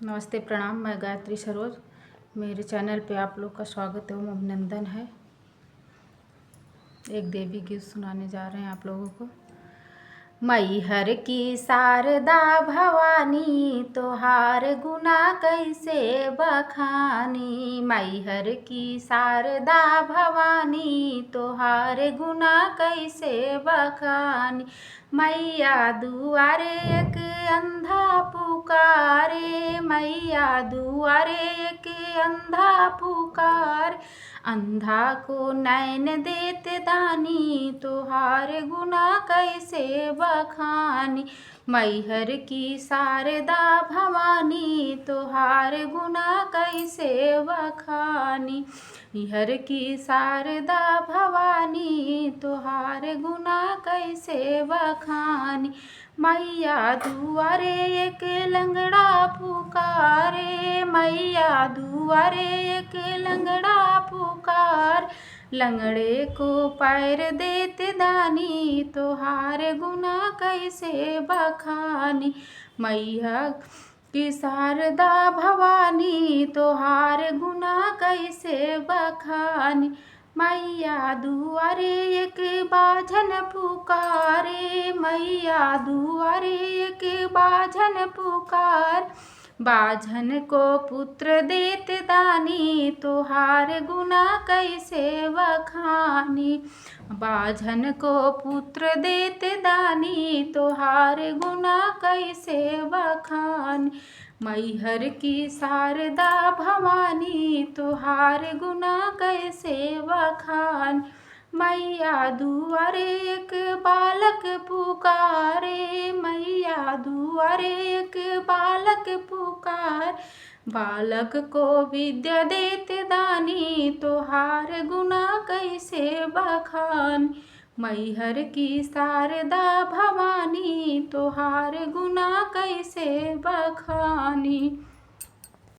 नमस्ते, प्रणाम। मैं गायत्री सरोज। मेरे चैनल पे आप लोग का स्वागत एवं अभिनंदन है। एक देवी गीत सुनाने जा रहे हैं आप लोगों को। मैहर की शारदा भवानी तोहार गुना कैसे बखानी। मैहर की शारदा भवानी तोहार गुना कैसे बखानी। मैया दुआरे एक अंधा पुकारे, मैया दुआरे एक अंधा पुकार। अंधा को नैन देते दानी तोहार गुना कैसे बखानी। मैहर की शारदा भवानी तोहार गुना कैसे बखानी। मैहर की शारदा भवानी तोहार गुना कैसे बखानी। मैया दुआरे एक लंगड़ा पुकारे, मैया दुआरे एक लंगड़ा पुकार। लंगड़े को पैर देते दानी तोहार गुना कैसे बखानी। मैया की शारदा भवानी तोहार गुना कैसे बखानी। मैया दुआरे एक बाझन पुकारे, मैया दुआरे एक बाझन पुकार। बाझन को पुत्र देते दानी तोहार गुना कैसे बखानी। बाझन को पुत्र देते दानी तोहार गुना कैसे बखानी। मैहर की शारदा भवानी तोहार गुना कैसे बखानी। मैया दुआरे एक बालक पुकारे, मैया दुआरे एक बालक पुकार। बालक को विद्या देते दानी तोहार गुना कैसे बखानी। मैहर की शारदा भवानी तोहार गुना कैसे बखानी।